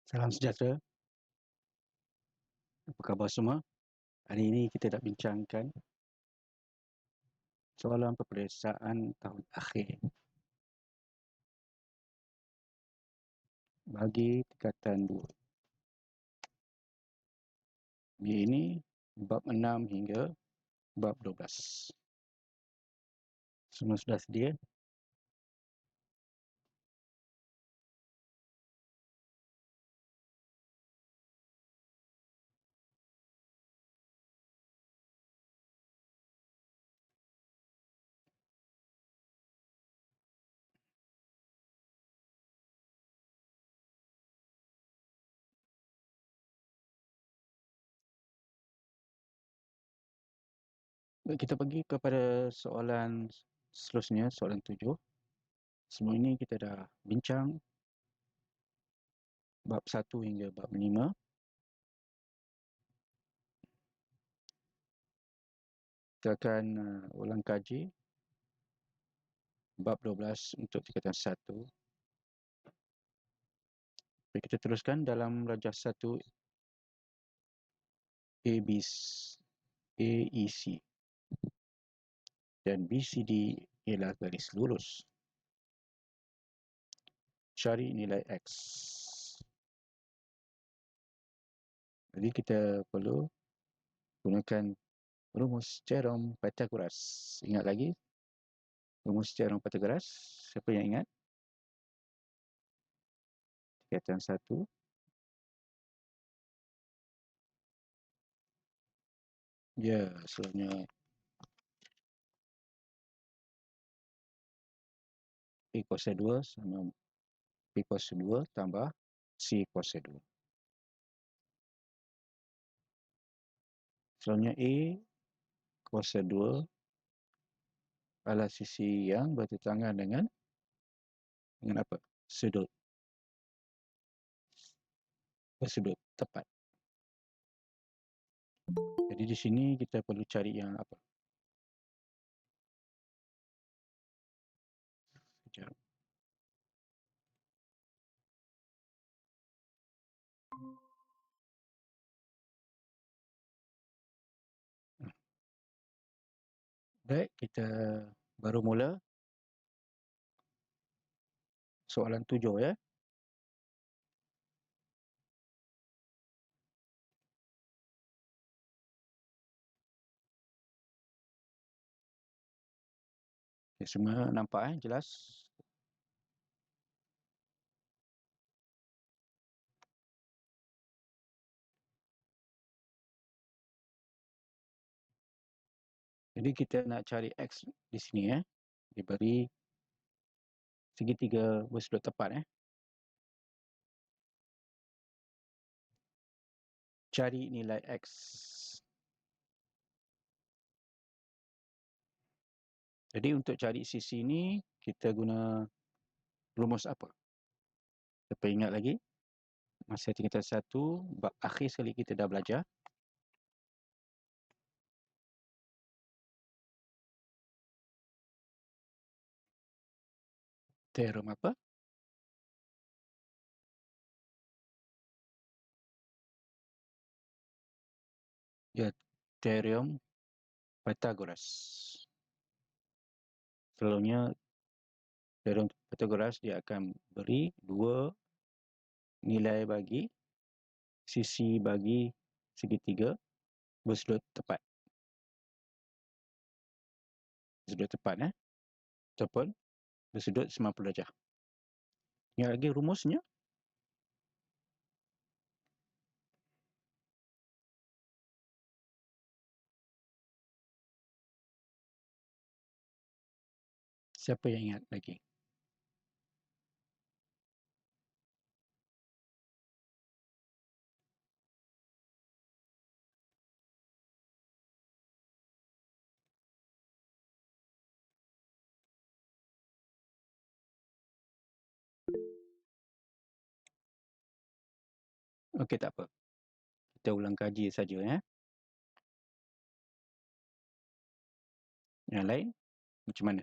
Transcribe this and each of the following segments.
Salam sejahtera. Apa khabar semua? Hari ini kita nak bincangkan soalan peperiksaan tahun akhir bagi tingkatan 2. Ini bab 6 hingga bab 12. Semua sudah sedia? Baik, kita pergi kepada soalan seterusnya, soalan 7. Semua ini kita dah bincang bab 1 hingga bab 5. Kita akan ulang kaji bab 12 untuk tingkatan 1. Baik, kita teruskan dalam rajah 1 AEC dan BCD ialah garis lurus. Cari nilai X. Jadi kita perlu gunakan rumus teorem Pythagoras. Ingat lagi rumus teorem Pythagoras? Siapa yang ingat? Tingkatan 1. Ya, selalunya P kuasa 2 sama P kuasa 2 tambah C kuasa 2. Selalunya A kuasa 2 adalah sisi yang bertentangan dengan apa? Sudut. Sudut tepat. Jadi di sini kita perlu cari yang apa? Sekejap. Baik, kita baru mula soalan 7 ya. Semua nampak jelas? Jadi kita nak cari X di sini ya. Diberi segitiga bersudut tepat. Cari nilai X. Jadi untuk cari sisi ini kita guna rumus apa? Siapa ingat lagi? Masa tingkatan 1, bab akhir sekali kita dah belajar. Teorem apa? Ya, teorem Pythagoras. Selalunya teorem Pythagoras dia akan beri dua nilai bagi sisi bagi segitiga bersudut tepat. Bersudut tepat ataupun bersudut 90 darjah. Ingat lagi rumusnya? Siapa yang ingat lagi? Okey, tak apa. Kita ulang kaji saja ya. Yang lain macam mana?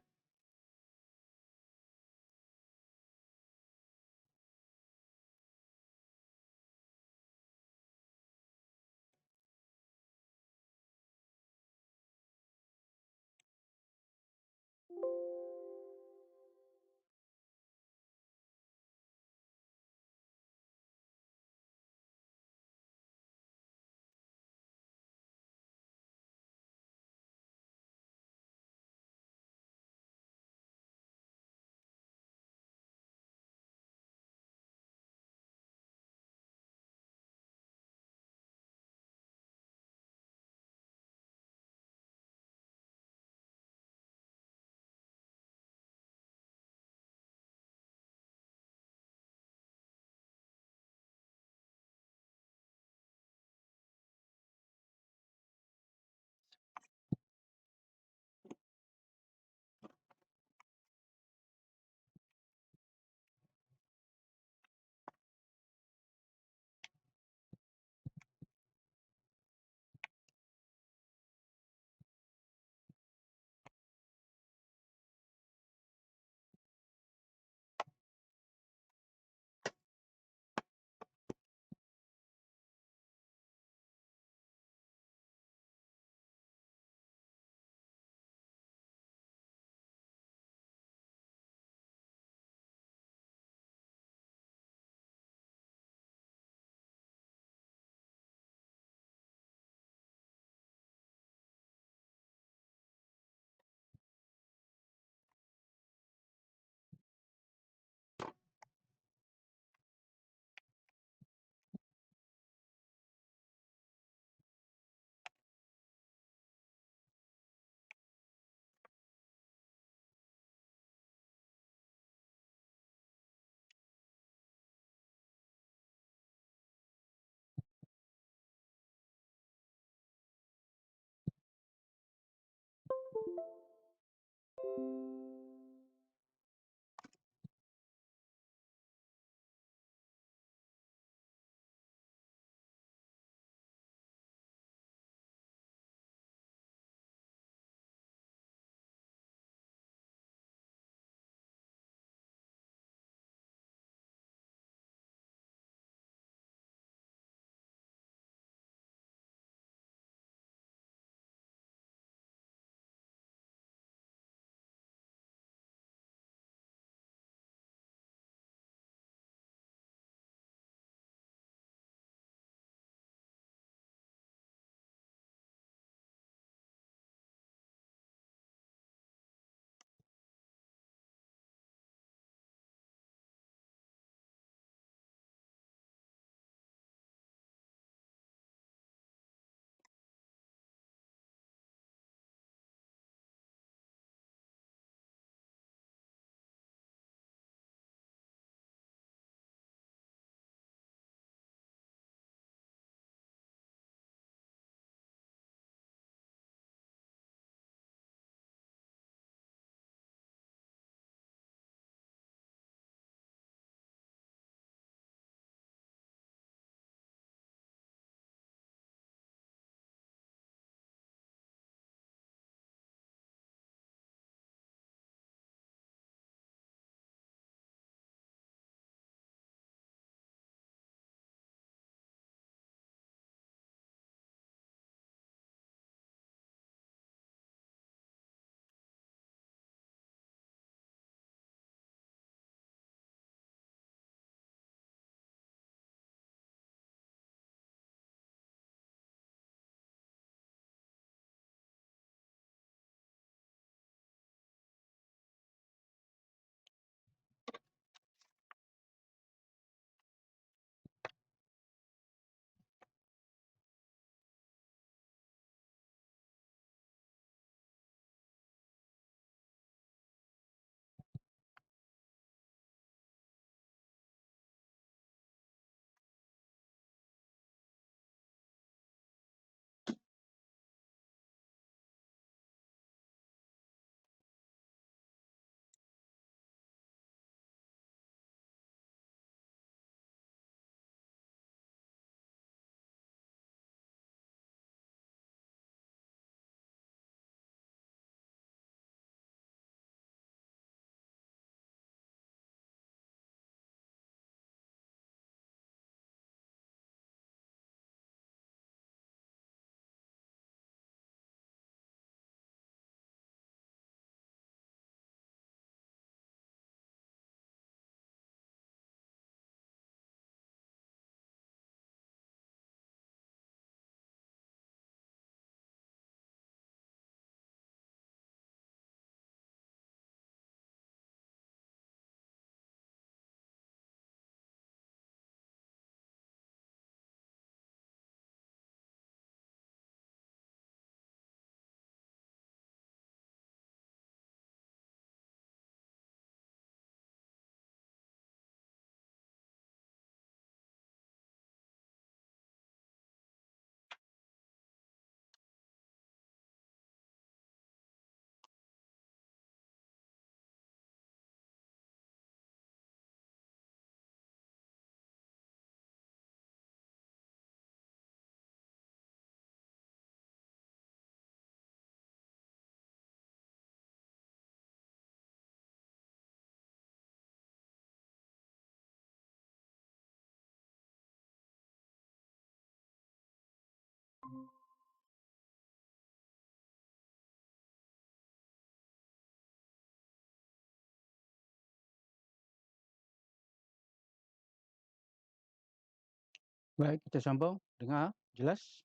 Baik, kita sambung. Dengar jelas?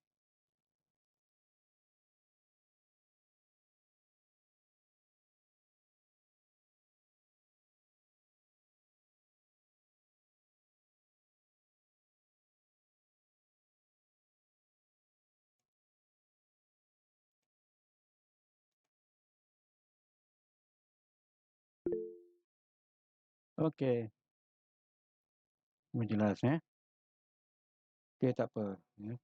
Okey, jelas ya. Okey, tak apa, ya.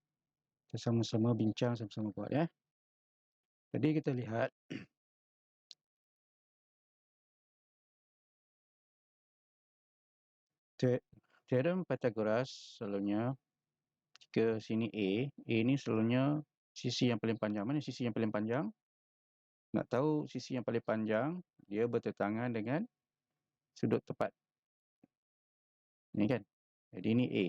Kita sama-sama bincang, sama-sama buat ya. Jadi kita lihat Teorem Pythagoras selalunya jika sini A ni selalunya sisi yang paling panjang. Mana sisi yang paling panjang? Nak tahu sisi yang paling panjang, dia bertentangan dengan sudut tepat. Ni kan? Jadi ini A.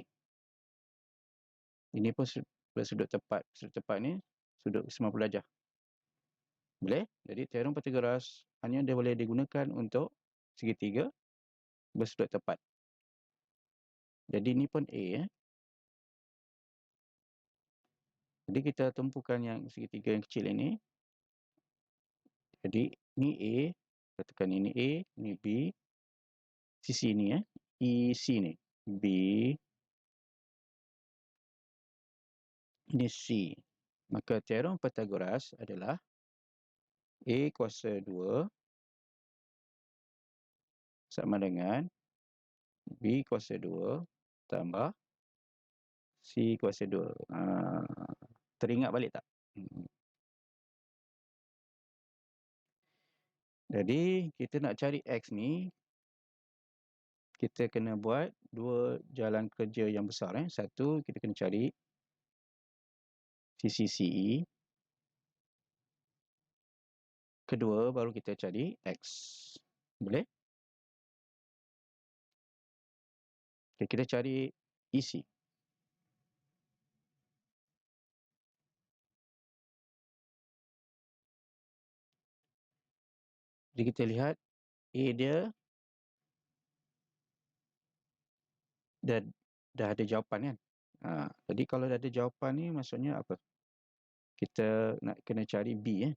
Ini pun sudut tepat. Sudut tepat ni sudut 90 darjah. Boleh? Jadi teorem Pythagoras hanya dia boleh digunakan untuk segitiga bersudut tepat. Jadi ni pun A. Jadi kita tumpukan yang segitiga yang kecil ini. Jadi ni A, katakan ini A, ni B. Sisi ni EC ni B, ini C. Maka teorem Pythagoras adalah A kuasa 2 sama dengan B kuasa 2 tambah C kuasa 2. Teringat balik tak? Jadi kita nak cari X ni, kita kena buat dua jalan kerja yang besar. Satu, kita kena cari sisi CE. Kedua, baru kita cari X. Boleh? Okay, kita cari EC. Jadi kita lihat A dia dah ada jawapan kan. Jadi kalau dah ada jawapan ni maksudnya apa? Kita nak kena cari B.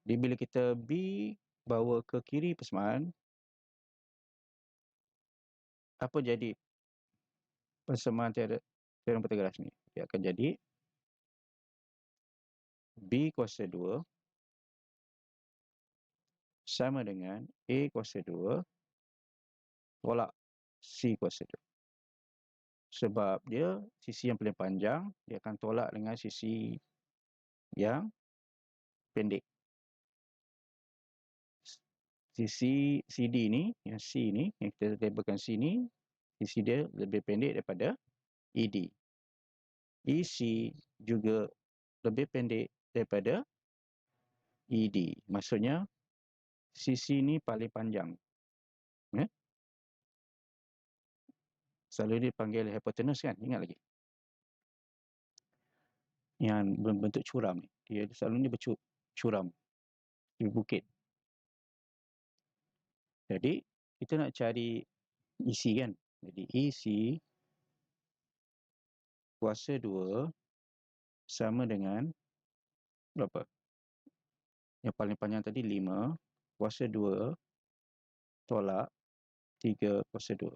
Jadi bila kita B bawa ke kiri persamaan, apa jadi persamaan teorem Pythagoras ni? Dia akan jadi B kuasa 2 sama dengan A kuasa 2 tolak C kuasa 2. Sebab dia sisi yang paling panjang, dia akan tolak dengan sisi yang pendek. Sisi CD ni, yang C ni, yang kita labelkan C ni, sisi dia lebih pendek daripada ED. EC juga lebih pendek daripada ED. Maksudnya, sisi ni paling panjang. Selalu dipanggil hypotenuse kan? Ingat lagi? Yang berbentuk curam ni. Dia selalu ni bercuram di bukit. Jadi, kita nak cari EC kan? Jadi, EC kuasa 2 sama dengan berapa? Yang paling panjang tadi 5 kuasa 2 tolak 3 kuasa 2.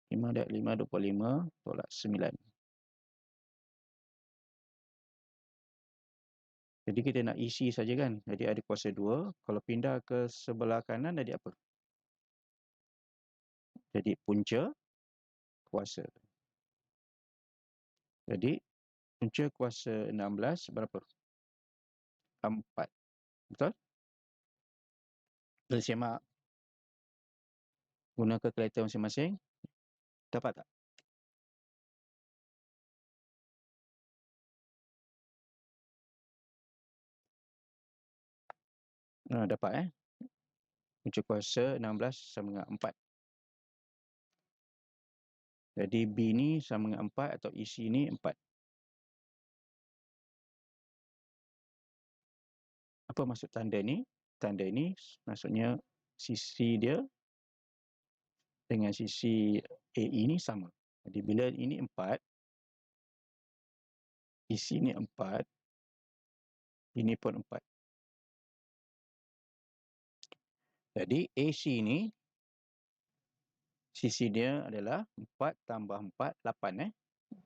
5 dah 5, 25 tolak 9. Jadi kita nak isi saja kan. Jadi ada kuasa 2. Kalau pindah ke sebelah kanan jadi apa? Jadi punca kuasa. Jadi punca kuasa 16 berapa? 4. Betul? Boleh semak. Guna kalkulator masing-masing. Dapat tak? Dapat punca kuasa 16 sama dengan 4. Jadi B ni sama dengan 4 atau EC ni 4. Apa maksud tanda ni? Tanda ni maksudnya sisi dia dengan sisi AE ni sama. Jadi bila ini 4, EC ni 4, ini pun 4. Jadi AC ni sisi dia adalah 4 tambah 4, 8.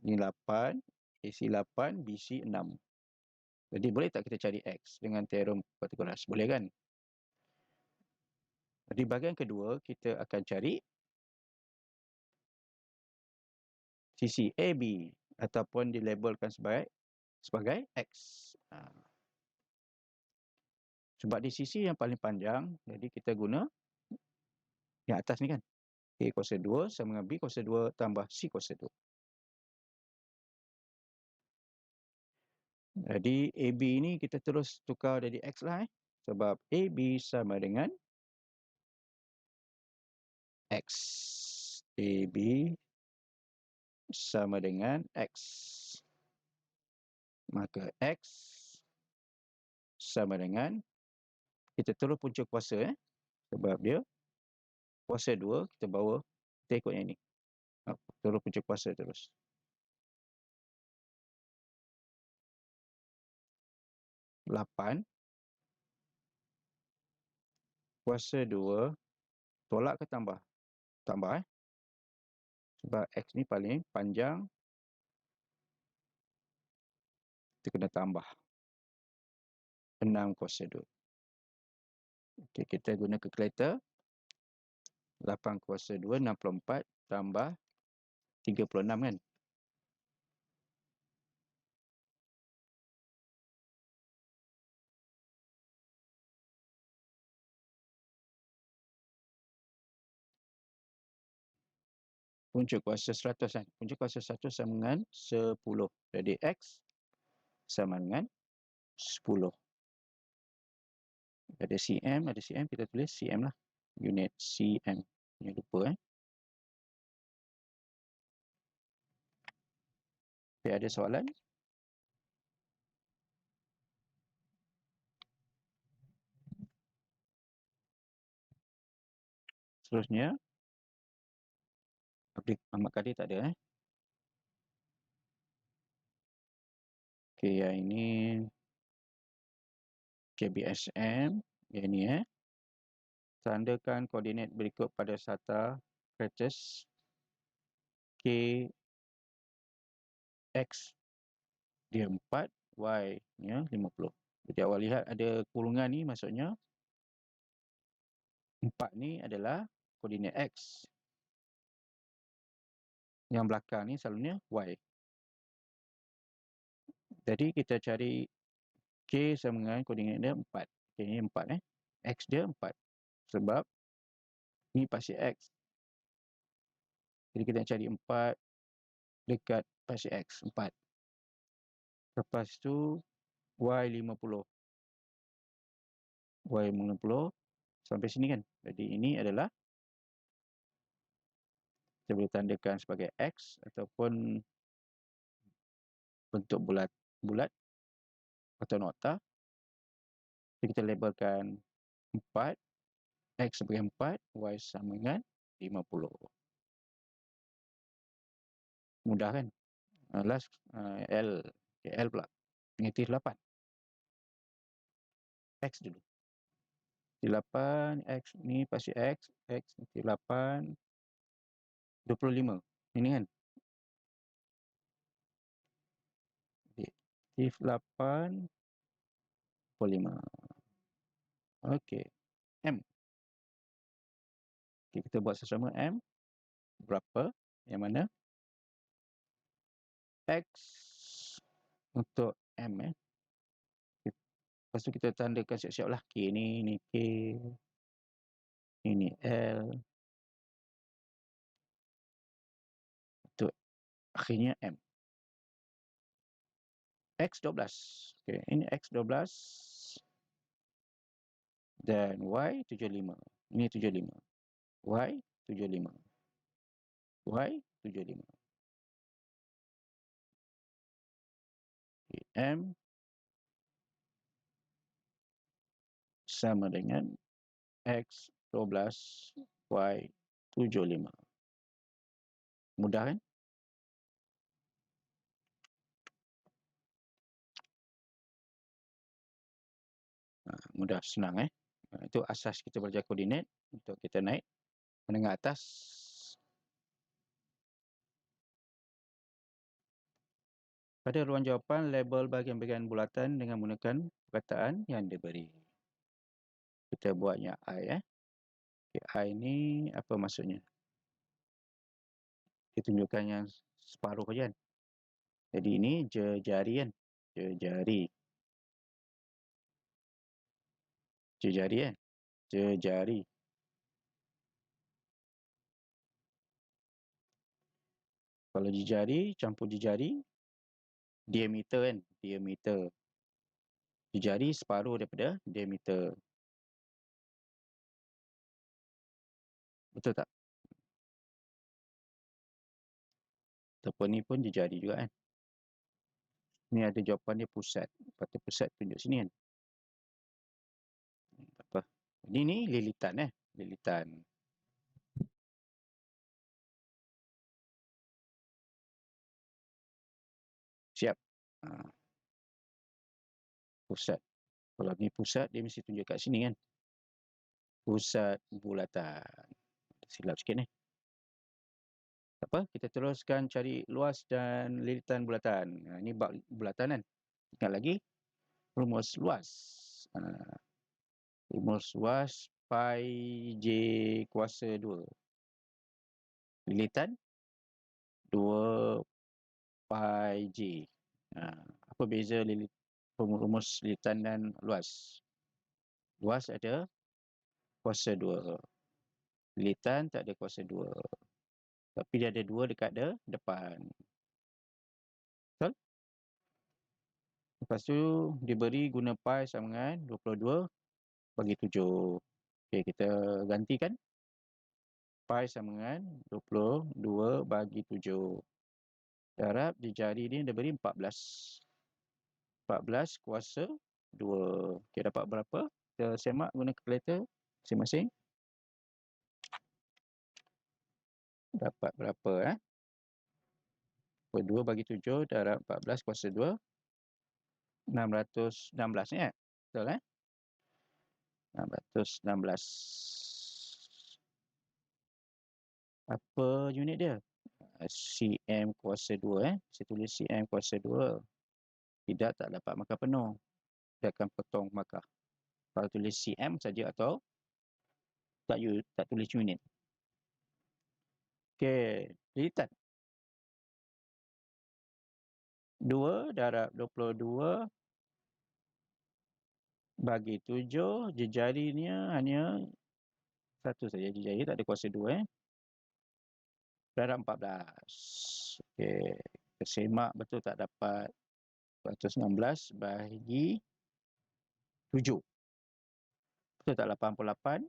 Ini 8, AC 8, BC 6. Jadi boleh tak kita cari X dengan teorem Pythagoras? Boleh kan? Di bahagian kedua, kita akan cari sisi AB ataupun dilabelkan sebagai X. Sebab di sisi yang paling panjang, jadi kita guna Yang atas ni kan. A kuasa 2 sama dengan B kuasa 2 tambah C kuasa 2. Jadi AB ni kita terus tukar jadi X lah Sebab AB sama dengan X. AB sama dengan X. Maka X sama dengan, kita terus punca kuasa sebab dia kuasa 2, kita bawa, kita ikut yang ni. Terus punca kuasa terus. 8 kuasa 2 tolak ke tambah? Tambah Sebab X ni paling panjang, kita kena tambah. 6 kuasa 2. Okey, kita guna kalkulator. 8 kuasa 2, 64 tambah 36 kan? Punca kuasa 100 kan? Punca kuasa 100 sama dengan 10. Jadi X sama dengan 10. Ada cm, kita tulis cm lah. Unit cm. Jangan lupa Okay, ada soalan? Seterusnya, Ahmad Kadir tak ada Okay, yang ini KBSM. Yang ini Tandakan koordinat berikut pada SATA Kratos K X dia 4, Y nya 50. Jadi awak lihat ada kurungan ni, maksudnya 4 ni adalah koordinat X. Yang belakang ni selalunya Y. Jadi kita cari K sama dengan koordinat dia 4. K ni 4 X dia 4. Sebab ni pasti X. Jadi kita nak cari 4 dekat pasti X, 4. Lepas tu Y50. Y50 sampai sini kan. Jadi ini adalah, kita boleh tandakan sebagai X ataupun bentuk bulat atau nota. Jadi kita labelkan 4, X sebagai 4, Y sama dengan 50. Mudah kan? Last L. Okay, L pula. Negatif 8. X dulu. 8, X ni pasti X. X negatif 8. 25. Ini kan? Negatif 8. 25. Okey. M. Okay, kita buat sesama M. Berapa? Yang mana? X untuk M Lepas tu kita tandakan siap-siap lah. K ni K. Ini L. Untuk akhirnya M. X12. Okay, ini X12. Dan Y75. Ini 75. Y75. Y75. Okay, M sama dengan X12 Y75. Mudah kan? Mudah, senang Itu asas kita belajar koordinat untuk kita naik menengah atas. Pada ruang jawapan, label bahagian-bahagian bulatan dengan menggunakan perkataan yang diberi. Kita buatnya I Okay, I ni apa maksudnya? Kita tunjukkan yang separuh je kan. Jadi ini jari kan. Jari. Jari. Jari. Kalau jejari campur jejari, diameter kan, diameter. Jejari separuh daripada diameter. Betul tak? Ataupun ni pun jejari juga kan. Ni ada jawapan dia pusat. Patut pusat tunjuk sini kan. Tak apa. Ni lilitan lilitan. Siap. Pusat. Kalau ni pusat, dia mesti tunjuk kat sini kan. Pusat bulatan. Silap sikit ni. Tak apa, kita teruskan cari luas dan lilitan bulatan. Ini bab bulatan kan. Ingat lagi, rumus luas. Rumus luas pi J kuasa 2. Lilitan 2 pi J. Apa beza rumus lilitan dan luas? Luas ada kuasa 2. Lilitan tak ada kuasa 2. Tapi dia ada 2 dekat depan. Betul? Lepas tu diberi guna pi sama dengan 22 bagi 7. Okey, kita gantikan. Pi sama dengan 22 bagi 7. Darab jejari ni dia beri 14. 14 kuasa 2. Okey, dapat berapa? Kita semak guna kalkulator masing-masing. Dapat berapa 2 bagi 7 darab 14 kuasa 2. 616 ni Betul 616. Apa unit dia? cm kuasa 2 Saya tulis cm kuasa 2. Tidak, tak dapat markah penuh. Dia akan potong markah. Kalau tulis cm saja atau tak tulis unit. Okey, lilitan. 2 darab 22 bagi 7. Jejarinya hanya satu saja jejari, tak ada kuasa 2 darab 14. Okey, kita semak betul tak dapat 116 bagi 7. Betul tak 88?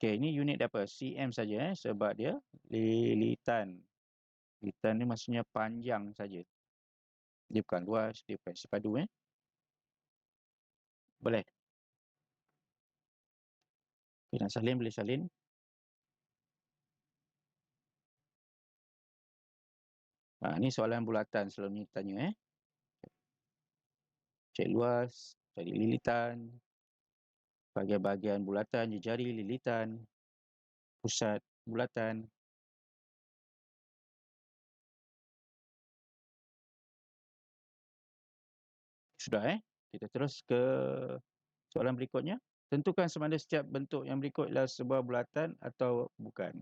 Okey, ini unit dia apa? cm saja sebab dia lilitan. Lilitan ni maksudnya panjang saja. Dia bukan luas, dia bukan sipadu Boleh. Okay, nak salin boleh salin. Ni soalan bulatan selalu ni tanya Cek luas, cari lilitan, bahagian-bahagian bulatan, jejari lilitan, pusat bulatan. Sudah Kita terus ke soalan berikutnya. Tentukan sama ada setiap bentuk yang berikut adalah sebuah bulatan atau bukan.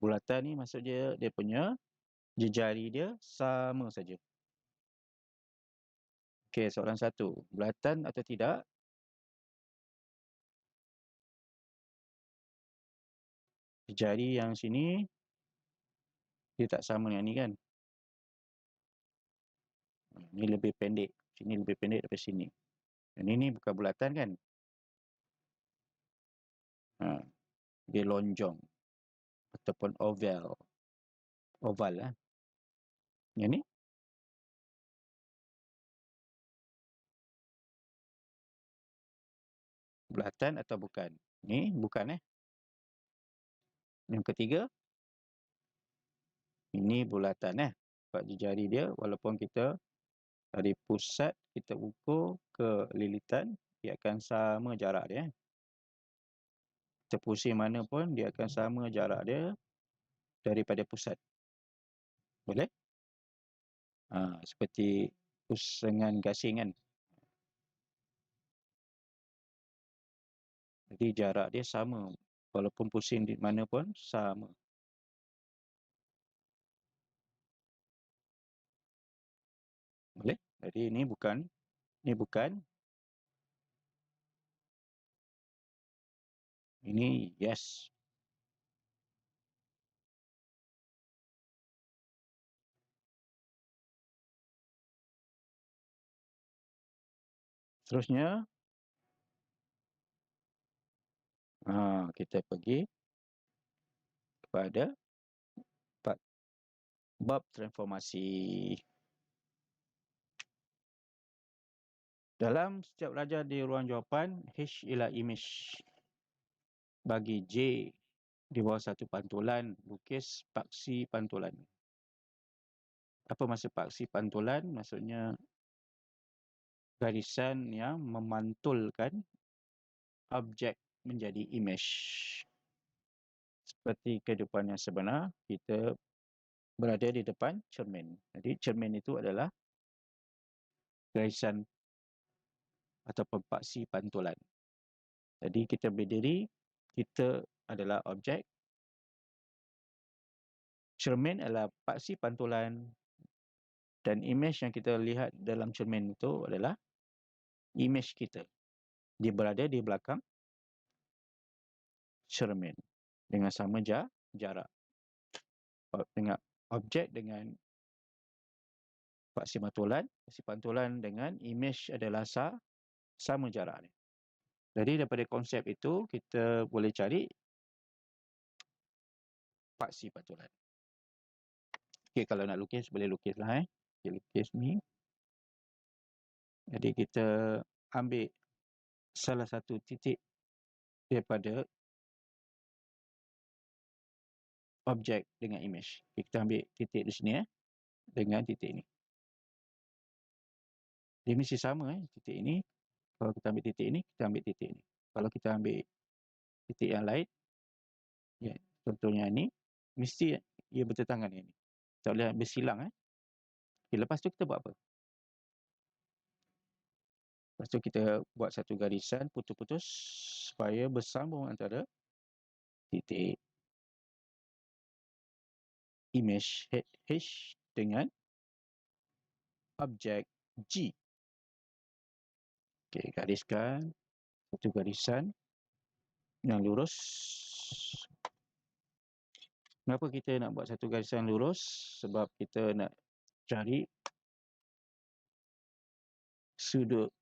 Bulatan ni maksud dia punya jejari dia sama saja. Okey, soalan 1. Bulatan atau tidak? Jejari yang sini dia tak sama dengan ni kan. Ni lebih pendek. Sini lebih pendek daripada sini. Dan ini bukan bulatan kan. Dia lonjong ataupun oval. Oval Yang ni bulatan atau bukan? Ni bukan Yang ketiga, ini bulatan Sebab jejari dia walaupun kita dari pusat kita ukur ke lilitan, dia akan sama jarak dia Kita pusing mana pun dia akan sama jarak dia daripada pusat. Boleh? Seperti pusingan gasing kan. Jadi jarak dia sama. Walaupun pusing di mana pun sama. Boleh? Jadi ini bukan. Ini bukan. Ini yes. Seterusnya, kita pergi kepada bab transformasi. Dalam setiap darjah di ruang jawapan, H ialah imej bagi J di bawah satu pantulan, lukis paksi pantulan. Apa maksud paksi pantulan? Maksudnya garisan yang memantulkan objek menjadi imej. Seperti kehidupan yang sebenar, kita berada di depan cermin. Jadi cermin itu adalah garisan ataupun paksi pantulan. Jadi kita berdiri, kita adalah objek. Cermin adalah paksi pantulan dan imej yang kita lihat dalam cermin itu adalah imej kita. Dia berada di belakang cermin dengan sama jarak. Dengan objek dengan paksi pantulan dengan imej adalah sama jarak. Jadi daripada konsep itu kita boleh cari paksi pantulan. Okey, kalau nak lukis boleh lukislah Kita lukis ni. Jadi kita ambil salah satu titik daripada objek dengan imej. Kita ambil titik di sini dengan titik ni. Dia mesti sama titik ini. Kalau kita ambil titik ini, kita ambil titik ini. Kalau kita ambil titik yang lain, ya, contohnya ni, mesti ia bertentangan dengan ini. Tak boleh bersilang. Okay, lepas tu kita buat apa? Lepas tu kita buat satu garisan putus-putus supaya bersambung antara titik imej H dengan objek G. Okey, gariskan satu garisan yang lurus. Kenapa kita nak buat satu garisan lurus? Sebab kita nak cari sudut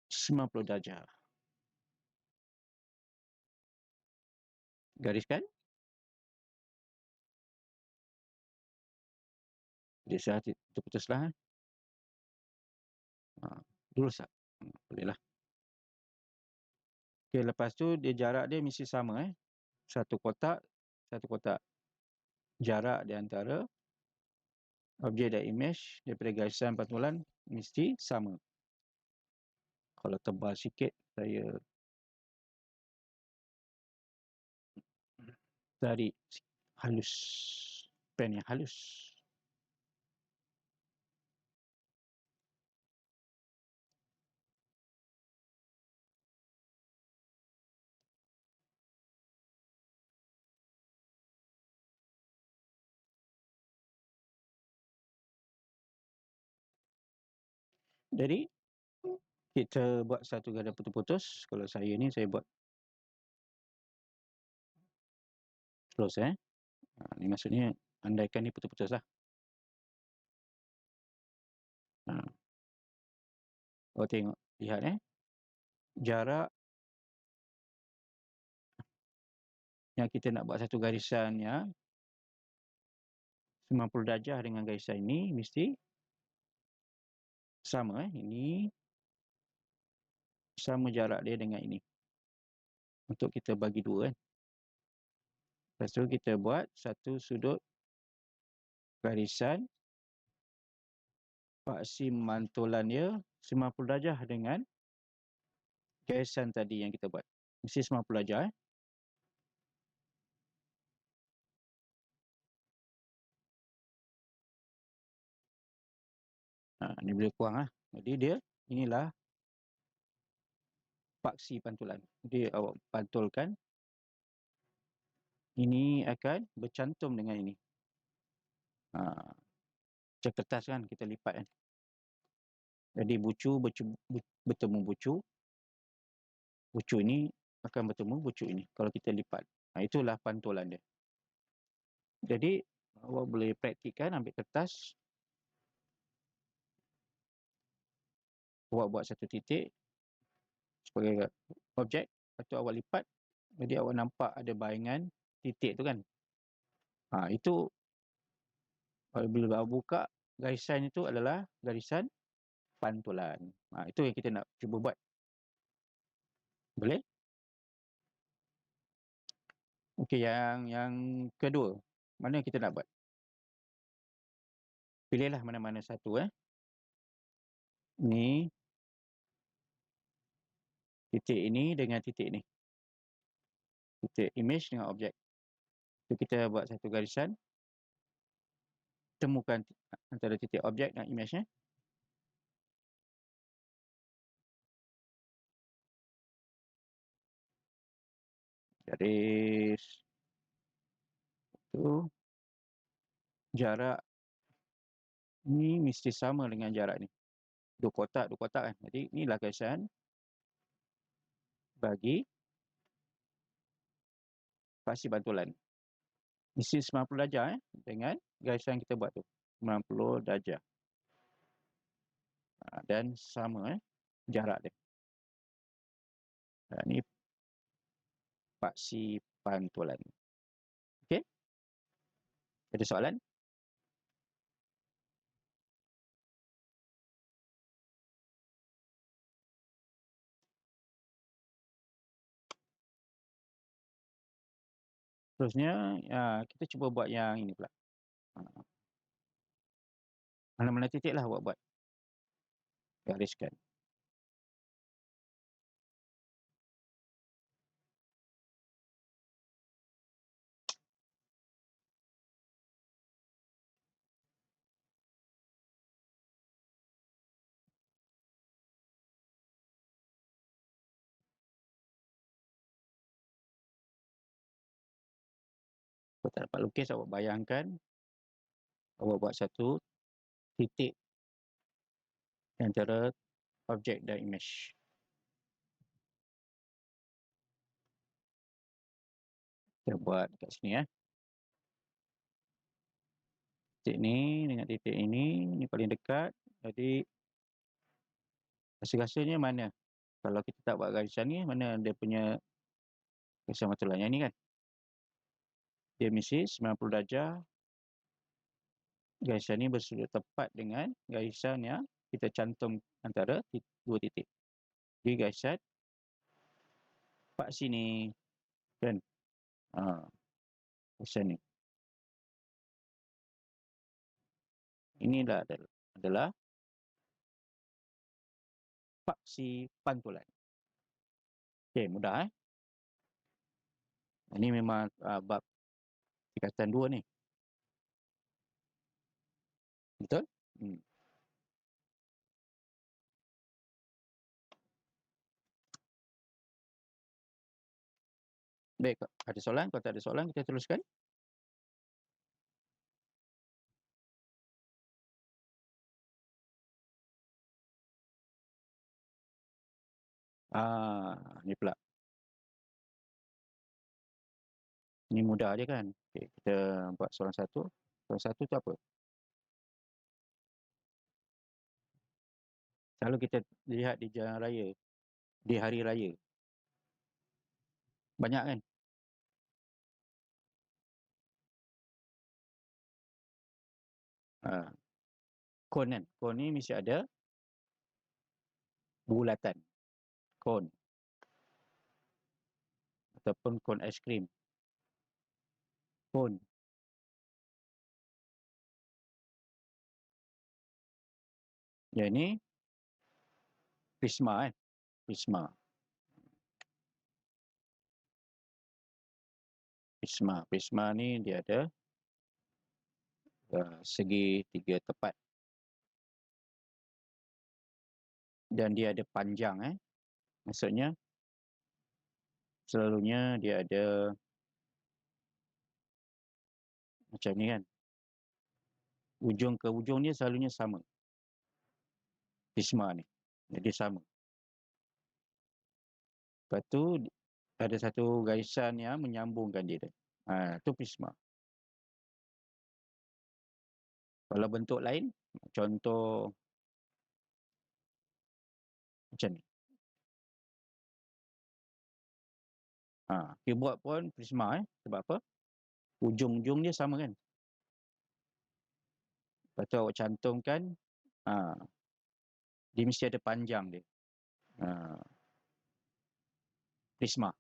90 darjah. Gariskan. Dia saya terputuslah. Lurus tak? Bolehlah. Okey, lepas tu dia jarak dia mesti sama satu kotak. Jarak di antara objek dan imej daripada garisan pantulan mesti sama. Kalau tebal sikit, saya tarik halus, pen yang halus. Jadi kita buat satu garis putus-putus. Kalau saya ni, saya buat close ni maksudnya andaikan ni putus-putus lah. Oh, tengok, lihat jarak yang kita nak buat satu garisan yang 90 darjah dengan garisan ini mesti sama ini sama jarak dia dengan ini. Untuk kita bagi dua Lepas tu kita buat satu sudut garisan paksi mantulan dia 90 darjah dengan garisan tadi yang kita buat. Mesti 90 darjah ni boleh kurang Jadi dia inilah paksi pantulan. Jadi awak pantulkan, ini akan bercantum dengan ini. Macam kertas kan, kita lipat Jadi bucu bertemu bucu. Bucu ini akan bertemu bucu ini kalau kita lipat. Itulah pantulan dia. Jadi awak boleh praktikkan, ambil kertas, awak buat satu titik, sebagai objek, lepas tu awak lipat, jadi awak nampak ada bayangan titik tu kan. Itu bila awak buka, garisan itu adalah garisan pantulan. Itu yang kita nak cuba buat. Boleh? Okey, yang kedua, mana kita nak buat? Pilihlah mana-mana satu. Ni titik ini dengan titik ni. Titik image dengan objek. So, kita buat satu garisan. Temukan antara titik objek dan image-nya. Garis. Itu. Jarak ni mesti sama dengan jarak ni. Dua kotak kan. Jadi inilah garisan bagi paksi pantulan. Mesti 90 darjah dengan garisan kita buat tu. 90 darjah. Dan sama jarak dia. Ini paksi pantulan. Okey? Ada soalan? Terusnya, kita cuba buat yang ini pula. Mana-mana titik lah awak buat. Gariskan. Kalau tak dapat lukis, awak bayangkan awak buat satu titik antara objek dan image. Kita buat kat sini. Titik ni dengan titik ini paling dekat. Jadi rasa-rasanya mana? Kalau kita tak buat garisan ni, mana dia punya garisan pantulan yang ni kan? Dia mesti 90 darjah. Garisan ni bersudut tepat dengan garisan yang kita cantum antara dua titik. Jadi garisan pak sini kan? Garisan ni. Inilah adalah paksi pantulan. Okey, mudah Ini memang bab tingkatan 2 ni. Betul? Baik, ada soalan? Kalau tak ada soalan, kita teruskan. Ni pula. Ni mudah je kan? Okey, kita buat soalan satu. Soalan satu tu apa? Kalau kita lihat di jalan raya, di hari raya, banyak kan? Kon kan? Kon ni mesti ada bulatan. Kon. Ataupun kon aiskrim. Kon. Yang ni prisma kan? Prisma. Prisma ni dia ada segi 3 tepat. Dan dia ada panjang. Maksudnya selalunya dia ada macam ni kan. Ujung ke ujung dia selalunya sama. Prisma ni. Jadi sama. Lepas tu ada satu garisan yang menyambungkan dia. Itu prisma. Kalau bentuk lain, contoh macam ni. Keyboard pun prisma sebab apa? Ujung-ujung dia sama kan. Lepas tu awak cantumkan, dia mesti ada panjang dia. Prisma.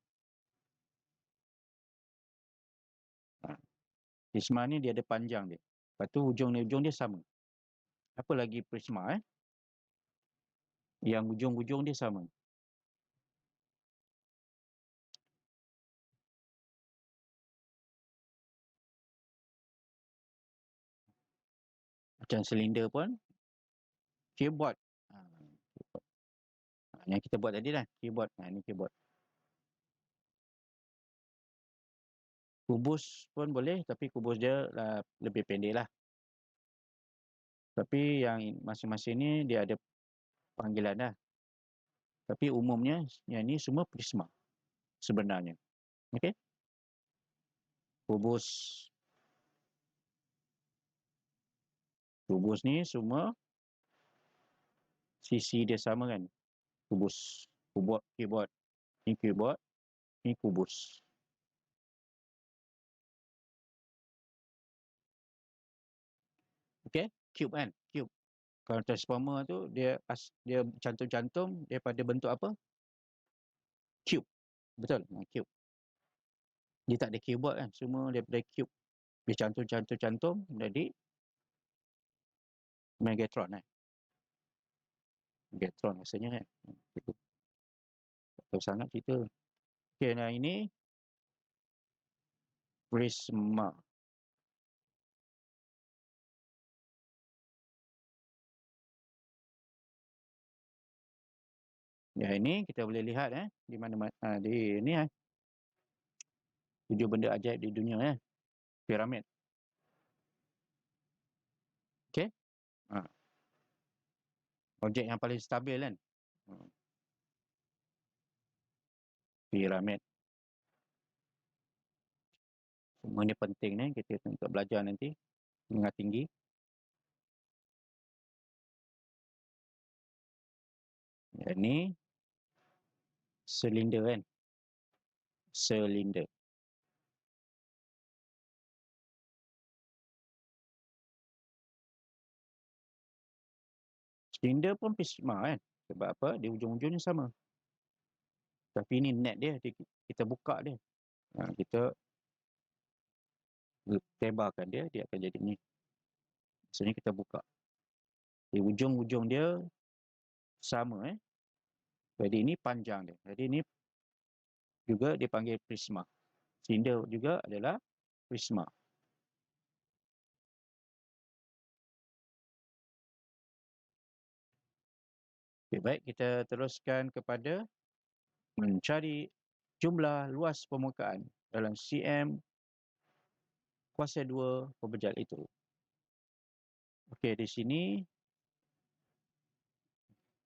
Prisma ni dia ada panjang dia. Lepas tu ujung dia sama. Apa lagi prisma yang ujung-ujung dia sama? Macam silinder pun keyboard. Yang kita buat tadi lah, keyboard. Ini keyboard. Kubus pun boleh, tapi kubus dia lebih pendek lah. Tapi yang masing-masing ni dia ada panggilan dah. Tapi umumnya yang ni semua prisma sebenarnya. Okey? Kubus. Kubus ni semua sisi dia sama kan? Kubus. Keyboard. Ni keyboard. Ni kubus. Okey? Cube kan? Cube. Kalau transformer tu dia cantum-cantum daripada bentuk apa? Cube. Betul? Cube. Dia tak ada keyboard kan? Semua daripada cube. Dia cantum-cantum-cantum jadi Megatron kan? Megatron rasanya kan? Tak tahu sangat cerita. Okey, nah ini prisma. Ya, ini kita boleh lihat di mana-mana di ini 7 benda ajaib di dunia piramid. Okey? Objek yang paling stabil kan? Piramid. Semua ni penting kita untuk belajar nanti menengah tinggi. Ini silinder kan? Silinder. Silinder pun prisma kan? Sebab apa? Di ujung-ujungnya sama. Tapi ini net dia, kita buka dia. Kita tebarkan dia, dia akan jadi ni. Maksudnya kita buka. Di ujung-ujung dia sama Jadi ini panjang dia. Jadi ini juga dipanggil prisma. Silinder juga adalah prisma. Okay, baik, kita teruskan kepada mencari jumlah luas permukaan dalam cm kuasa 2 pembejal itu. Okey, di sini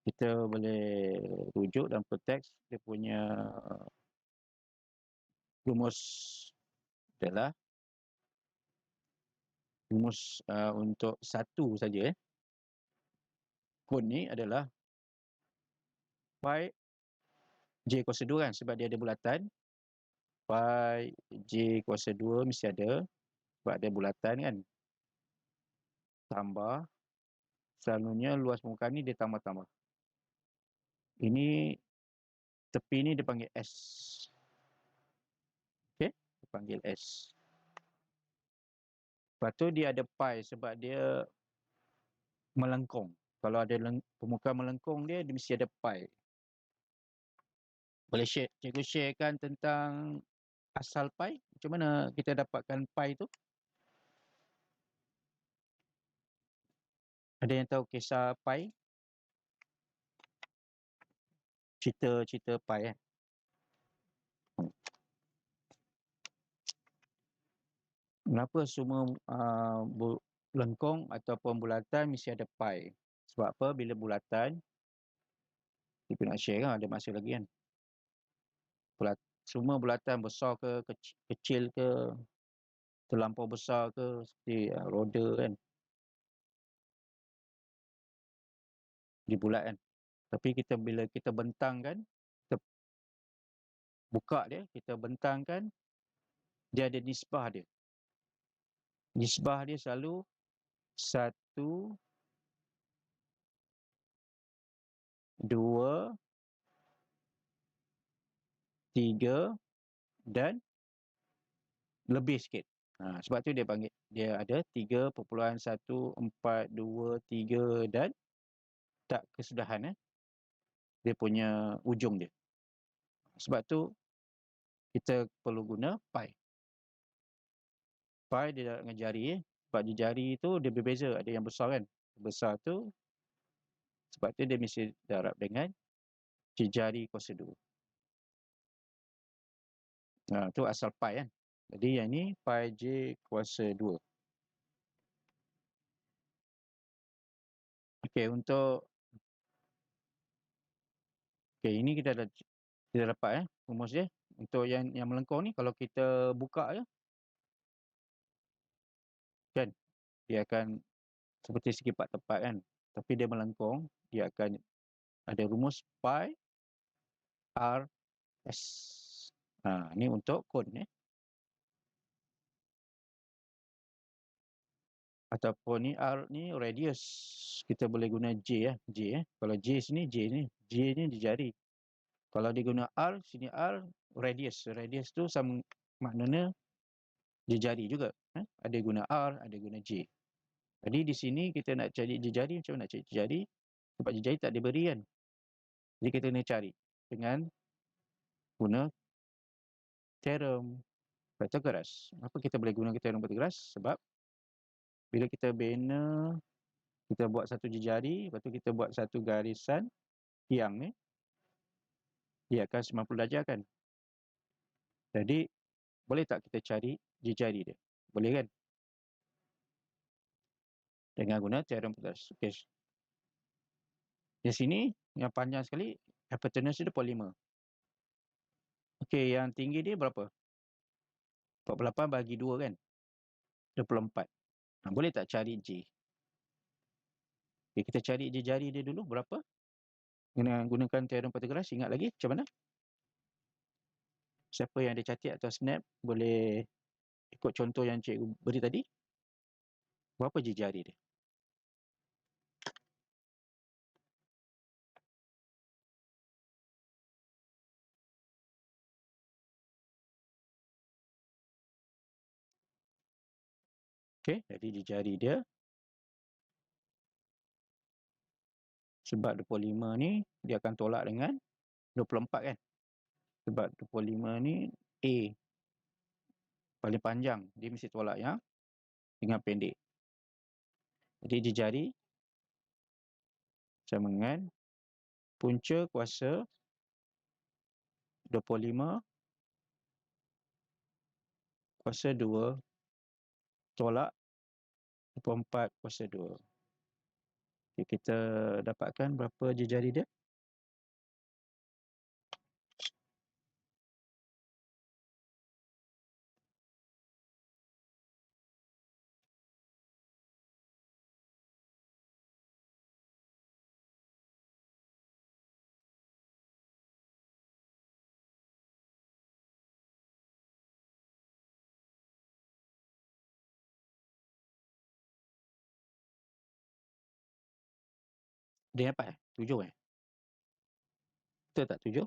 kita boleh rujuk dan konteks dia punya rumus adalah rumus untuk satu saja Kun ni adalah pi j kuasa 2 kan sebab dia ada bulatan. Pi j kuasa 2 mesti ada sebab ada bulatan kan. Tambah selalunya luas permukaan ni dia tambah-tambah. Ini tepi ni dipanggil S. Okey, dipanggil S. Lepas tu dia ada pi sebab dia melengkung. Kalau ada permukaan melengkung dia mesti ada pi. Boleh cikgu sharekan tentang asal pi? Macam mana kita dapatkan pi tu? Ada yang tahu kisah pi? Cerita pi Kenapa semua lengkung ataupun bulatan mesti ada pi? Sebab apa? Bila bulatan, kita nak share kan, ada masa lagi kan. Semua bulatan besar ke, kecil ke, terlampau besar ke, seperti roda kan. Dia bulat kan. Tapi bila kita bentangkan, buka dia, kita bentangkan, dia ada nisbah dia. Nisbah dia selalu 1, 2, 3 dan lebih sikit. Sebab tu dia panggil, dia ada 3.142 dan tak kesudahan dia punya ujung dia. Sebab tu kita perlu guna pi. Pi dia darab dengan jari. Sebab di jari tu dia berbeza, ada yang besar kan. Besar tu sebab tu dia mesti darab dengan jari kuasa 2. Tu asal pi kan. Jadi yang ni pi j kuasa 2. Okey, ini kita dapat rumus dia. Untuk yang melengkung ni, kalau kita buka je kan, dia akan seperti segi empat tepat kan. Tapi dia melengkung, dia akan ada rumus pi r s. Ni untuk kon ataupun ni r ni radius. Kita boleh guna j j. Kalau j sini, j ni di jari. Kalau dia guna r, sini r radius. Radius tu sama maknanya jari juga. Ada guna r, ada guna j. Jadi di sini kita nak cari jari, macam mana nak cari jari? Sebab jari tak diberi kan. Jadi kita kena cari dengan guna teorem Pythagoras. Kenapa kita boleh guna teorem Pythagoras? Sebab bila kita bina, kita buat satu jari, lepas tu kita buat satu garisan tiang ni, dia akan 90 darjah kan. Jadi boleh tak kita cari jari dia? Boleh kan? Dengan guna teorem Pythagoras. Okey. Di sini yang panjang sekali, hypotenuse dia 25. Okey, yang tinggi dia berapa? 48 bagi 2 kan? 24. Boleh tak cari J? Okay, kita cari jari dia dulu berapa? Gunakan teorem Pythagoras. Ingat lagi macam mana? Siapa yang ada catat atau snap boleh ikut contoh yang cikgu beri tadi. Berapa jari dia? Okey, jadi jari dia sebab 25 ni dia akan tolak dengan 24 kan? Sebab 25 ni A paling panjang, dia mesti tolak yang dengan pendek. Jadi jari sama dengan punca kuasa 25 kuasa 2 tolak 24 kuasa 2. Okay, kita dapatkan berapa jari dia? Dia dapat 7 Betul tak 7?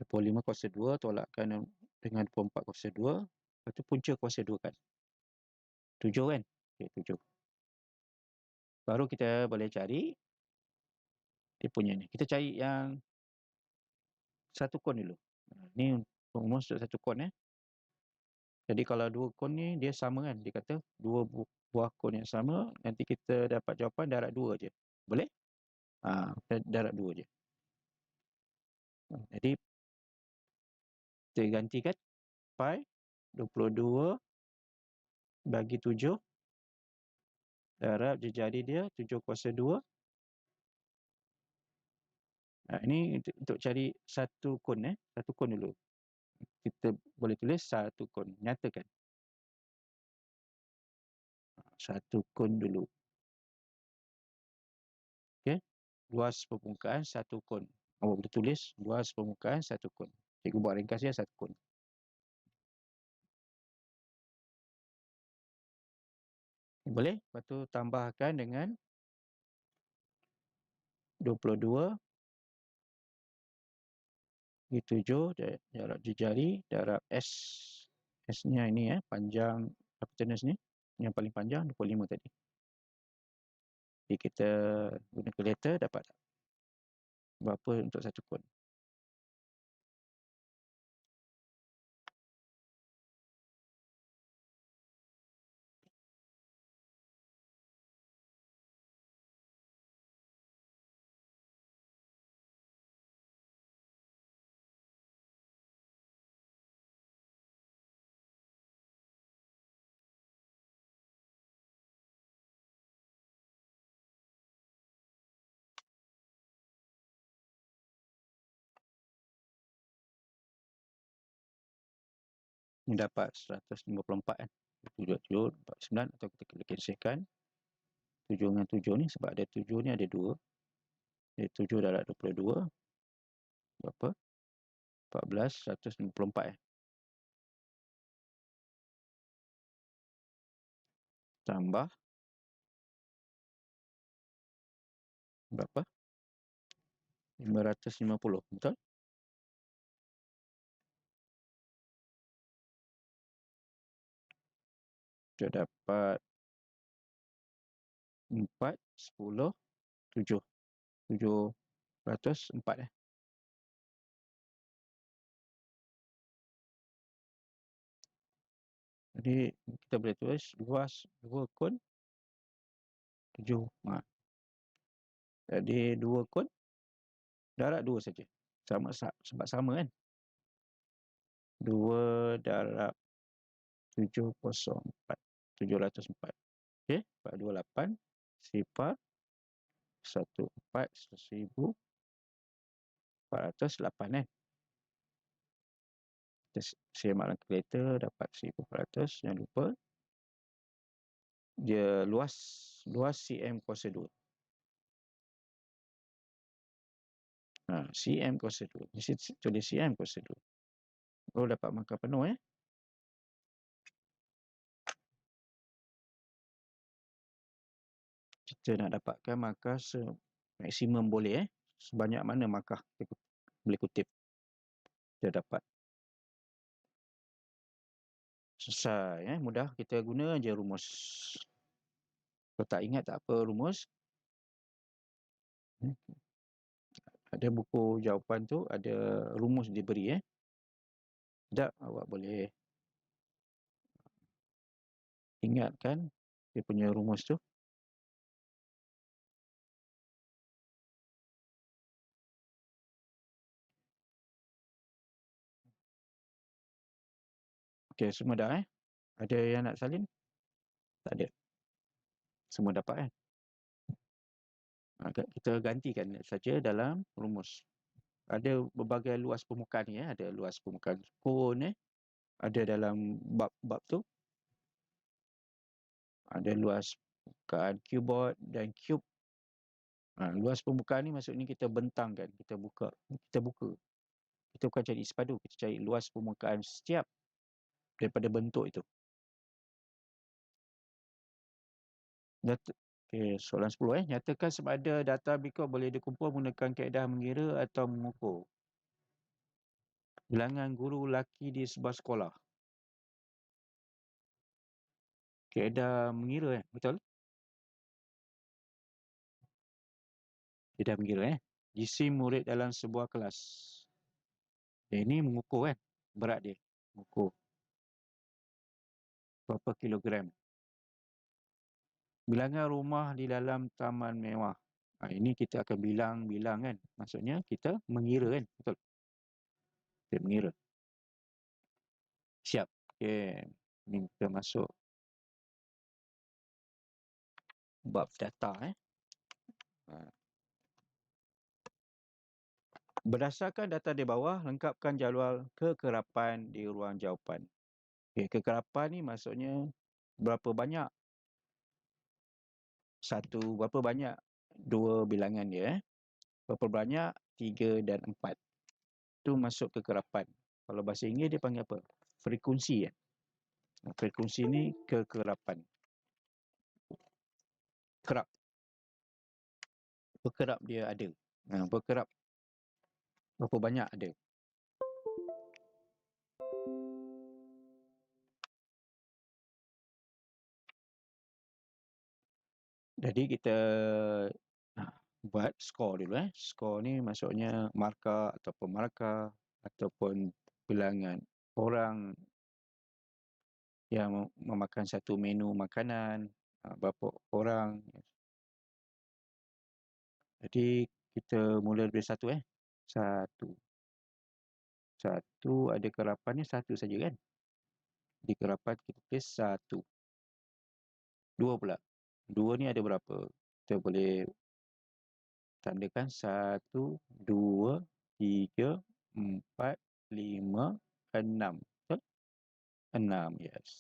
25 kuasa 2 tolakkan dengan 24 kuasa 2. Lepas tu punca kuasa 2 kan. 7 kan? Okay, 7. Baru kita boleh cari dia punya ni. Kita cari yang satu kon dulu. Ni rumus untuk satu kon Jadi kalau dua kon ni dia sama kan. Dia kata dua buah kon yang sama. Nanti kita dapat jawapan darab 2 je. Boleh? Darab 2 je. Jadi kita gantikan pi 22 bagi 7 darab jari dia 7 kuasa 2. Ini untuk cari satu kon satu kon dulu. Kita boleh tulis satu kon. Nyatakan. Satu kon dulu. Okey. luas permukaan satu kon. Awak boleh tulis luas permukaan satu kon. Cikgu buat ringkas dia satu kon. Boleh? Lepas tu tambahkan dengan 22 7 jarak jari, darab S. S-nya ini panjang hypotenuse ni. Yang paling panjang 25 tadi. Jadi kita guna kalkulator dapat berapa untuk satu kon. Ini dapat 154 kan. 7, 49 atau kita kena cancelkan 7 dengan 7 ni sebab ada 7 ni ada 2. Jadi 7 darab 22 berapa? 14, 154 tambah berapa? 550, betul? Kita dapat 4, 10, 7. 704 Jadi kita boleh tulis luas 2 kon 7. Jadi 2 kon darab 2 saja. Sebab sama kan? 2 darab 704. 704. Okey, 428 sifar 1408 Kita semakkan kalkulator dapat 1400. Jangan lupa dia luas cm kuasa 2. Cm kuasa 2. Mesti tulis cm kuasa 2. Baru dapat markah penuh Kita nak dapatkan markah maksimum boleh sebanyak mana markah kita boleh kutip. Kita dapat. Selesai mudah, kita guna je rumus. Kalau tak ingat tak apa rumus. Ada buku jawapan tu ada rumus diberi Sekejap awak boleh ingatkan dia punya rumus tu. Okey, semua dah Ada yang nak salin? Tak ada. Semua dapat Kita gantikan saja dalam rumus. Ada berbagai luas permukaan ni ada luas permukaan kon ada dalam bab tu. Ada luas permukaan cuboid dan cube. Luas permukaan ni maksudnya kita bentangkan, kita buka. Kita bukan cari sepadu, kita cari luas permukaan setiap daripada bentuk itu. Okey, soalan 10 Nyatakan sama ada data berikut boleh dikumpul menggunakan kaedah mengira atau mengukur. Bilangan guru lelaki di sebuah sekolah. Kaedah mengira betul? Kaedah mengira Jisim murid dalam sebuah kelas. Ini mengukur berat dia. Mengukur berapa kilogram. Bilangan rumah di dalam taman mewah. Ini kita akan bilang kan. Maksudnya kita mengira betul? Kita mengira. Siap. Okey. Ini kita masuk bab data Berdasarkan data di bawah, lengkapkan jadual kekerapan di ruang jawapan. Okey, kekerapan ni maksudnya berapa banyak berapa banyak dua bilangan dia Berapa banyak? 3 dan 4. Itu masuk kekerapan. Kalau bahasa Inggeris dia panggil apa? Frekuensi ya. Frekuensi ni kekerapan. Kerap. Berkerap dia ada. Berkerap berapa banyak ada. Jadi kita buat skor dulu. Skor ni maksudnya markah ataupun bilangan orang yang memakan satu menu makanan, berapa orang. Jadi kita mula dari satu. Satu. Satu ada kerapan ni satu saja kan. Di kerapan kita tulis satu. Dua pula. Dua ni ada berapa? Kita boleh tandakan 1, 2, 3, 4, 5, 6. Betul? 6, yes.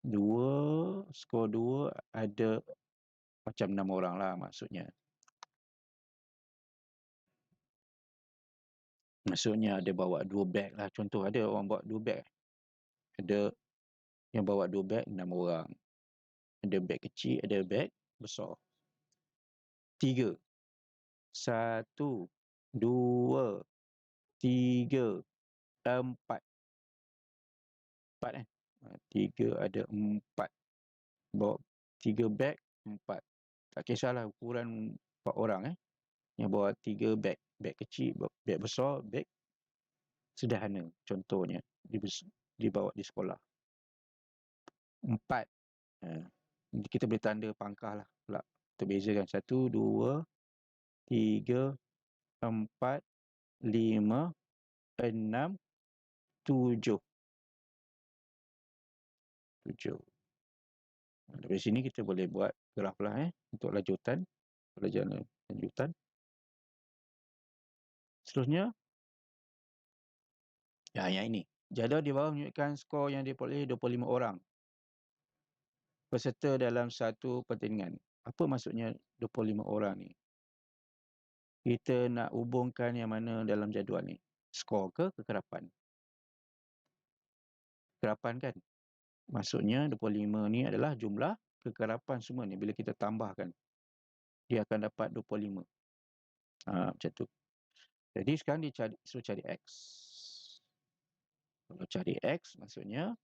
2, skor 2 ada macam 6 orang lah maksudnya. Maksudnya ada bawa 2 beg lah. Contoh ada orang bawa 2 beg. Ada yang bawa 2 beg, 6 orang. Ada beg kecil, ada beg besar. 3. 1, 2, 3, 4. 4 3 ada 4. Bawa 3 beg, 4. Tak kisahlah ukuran 4 orang yang bawa 3 beg. Beg kecil, beg besar, beg sederhana. Contohnya dibawa di sekolah. 4. Kita boleh tanda pangkah lah pula. Kita bezakan 1, 2, 3, 4, 5, 6, 7. 7. Dari sini kita boleh buat graf lah untuk lanjutan. Pelajaran lanjutan. Seterusnya. Yang ini. Jadual di bawah menunjukkan skor yang diperoleh 25 orang peserta dalam satu pertandingan. Apa maksudnya 25 orang ni? Kita nak hubungkan yang mana dalam jadual ni? Skor ke kekerapan? Kekerapan kan? Maksudnya 25 ni adalah jumlah kekerapan semua ni. Bila kita tambahkan, dia akan dapat 25. Macam tu. Jadi sekarang dia suruh cari X. Kalau cari X, maksudnya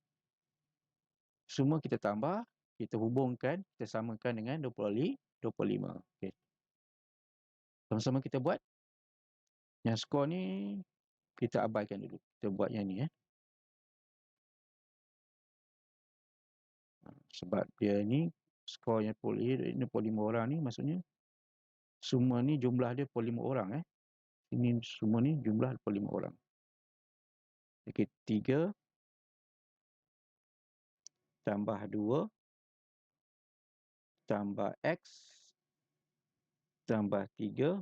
semua kita tambah, kita hubungkan, kita samakan dengan 25. Okay. Sama-sama kita buat. Yang skor ni kita abaikan dulu. Kita buat yang ni. Sebab dia ni skor yang 25 orang ni maksudnya semua ni jumlah dia 25 orang. Ini semua ni jumlah 25 orang. Okey, 3 tambah 2 tambah X tambah 3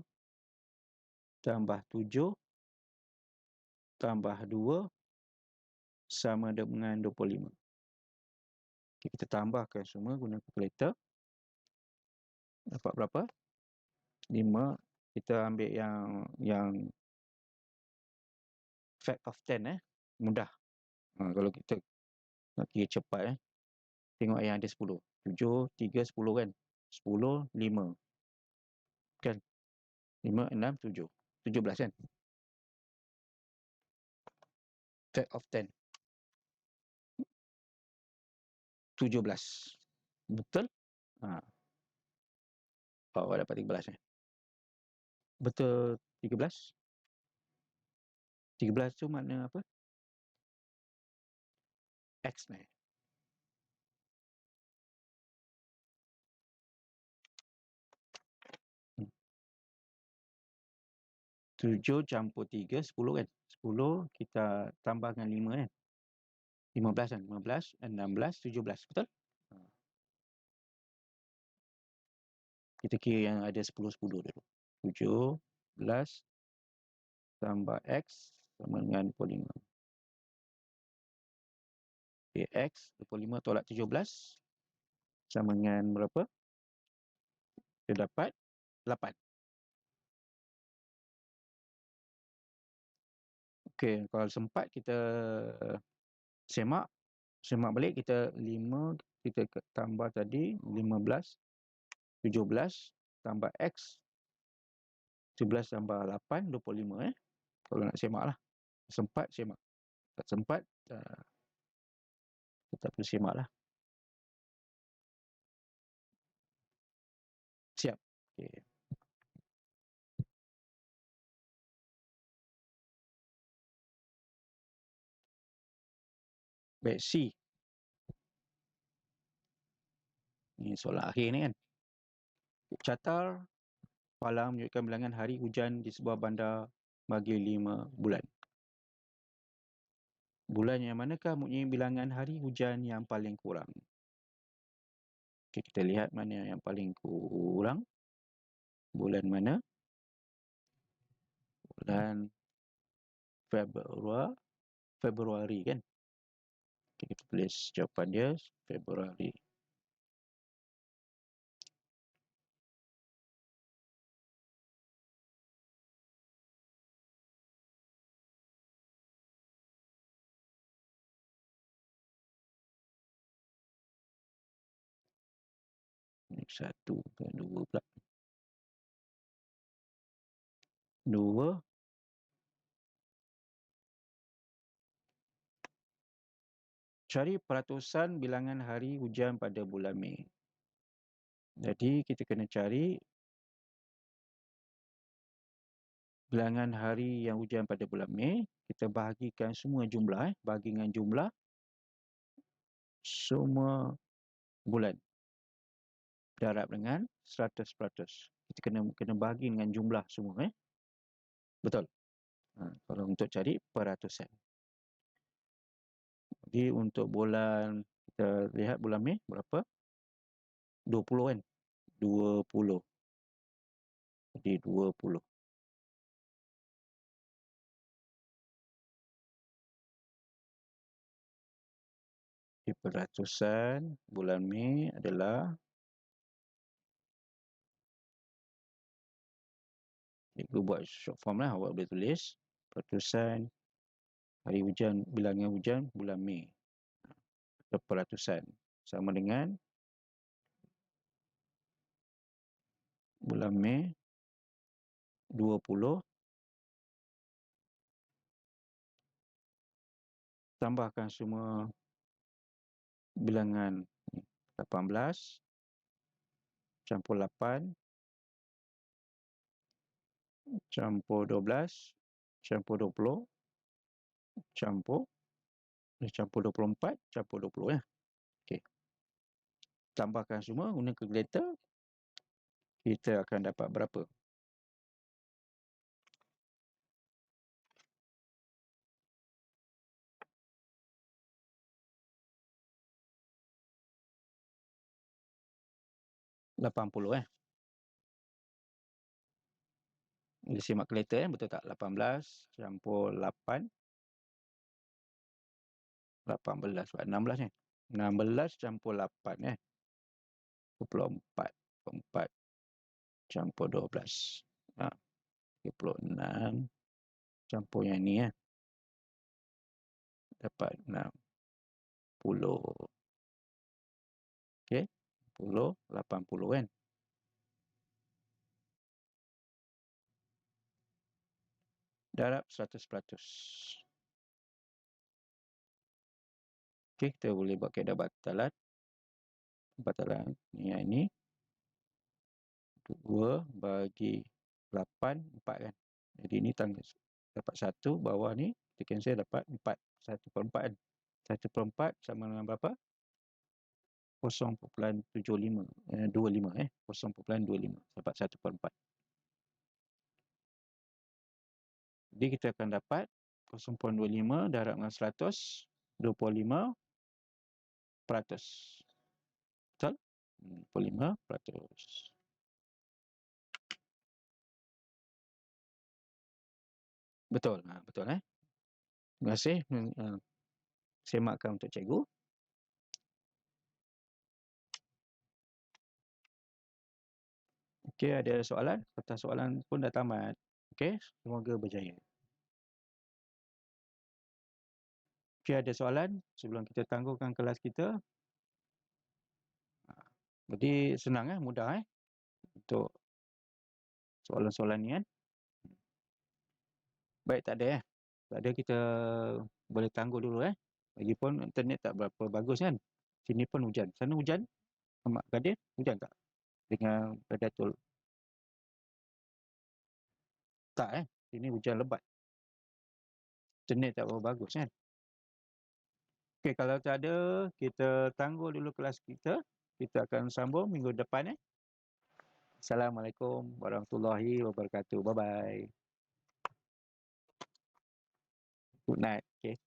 tambah 7 tambah 2 sama dengan 25. Okay, kita tambahkan semua guna kalkulator. Dapat berapa? 5. Kita ambil yang fact of 10 mudah. Kalau kita nak kira cepat tengok yang ada 10. 7, 3, 10 kan? 10, 5. Kan? 5, 6, 7. 17 kan? Fact of 10. 17. Betul? Awak dapat 13 Betul 13? 13 tu makna apa? X ni. 7 campur 3, 10 kan? 10 kita tambahkan 5 kan? 15 kan? 15, 16, 17. Betul? Kita kira yang ada 10 dulu. 17 tambah X sama dengan 25. Okay, X 25 tolak 17 sama dengan berapa? Kita dapat 8. Okey, kalau sempat kita semak balik, kita 5, kita tambah tadi 15, 17 tambah X, 11 tambah 8, 25 kalau nak semak lah. Sempat semak. Tak sempat, tak perlu semak lah. Siap. Okey. Baik, C. Ini soalan akhir ni kan. Catar palang menunjukkan bilangan hari hujan di sebuah bandar bagi 5 bulan. Bulan yang manakah mempunyai bilangan hari hujan yang paling kurang? Okay, kita lihat mana yang paling kurang. Bulan mana? Bulan Februari kan? Okay, kita tulis jawapan dia Februari. Ini 1, 2 pula. 2. Cari peratusan bilangan hari hujan pada bulan Mei. Jadi kita kena cari bilangan hari yang hujan pada bulan Mei. Kita bahagikan semua jumlah. Bagi dengan jumlah semua bulan. Darab dengan 100%. Kita kena bahagi dengan jumlah semua. Betul. Kalau untuk cari peratusan. Jadi untuk bulan, kita lihat bulan Mei berapa? 20 kan? 20. Jadi 20. Jadi peratusan bulan Mei adalah, cikgu buat short form lah, awak boleh tulis peratusan hari hujan, bilangan hujan bulan Mei. Peratusan sama dengan bulan Mei 20 tambahkan semua bilangan 18 campur 8 campur 12 campur 20 campur 24 campur 20 ya. Okey. Tambahkan semua guna kalkulator, kita akan dapat berapa? $80 Dia simak kalkulator betul tak? 18 campur 8, 18 buat 16 ni. 16 campur 8 24. 24 campur 12. 36 campur yang ni dapat 60. Okey. 10, 80 kan? Darab 100%. Okey, kita boleh buat kaedah batalan. Batalan yang ini 2 bagi 8, 4 kan? Jadi ini dapat 1, bawah ni kita cancel dapat 4. 1/4 kan? 1/4 sama dengan berapa? 0.75. 25 0.25. Dapat 1/4. Jadi kita akan dapat 0.25 darab dengan 100, 25%. Betul? 25%. Betul. Betul Terima kasih. Semakkan untuk cikgu. Okey, ada soalan? Kertas soalan pun dah tamat. Okey, semoga berjaya. Okey, ada soalan sebelum kita tangguhkan kelas kita? Jadi senang mudah untuk soalan-soalan ni kan. Baik, tak ada Tak ada, kita boleh tangguh dulu Lagipun internet tak berapa bagus kan. Sini pun hujan. Sana hujan? Mak Kadir, hujan tak? Dengan Predator? Tak Sini hujan lebat. Internet tak berapa bagus kan. Okey, kalau tak ada, kita tangguh dulu kelas kita. Kita akan sambung minggu depan Assalamualaikum warahmatullahi wabarakatuh. Bye bye. Good night. Okay.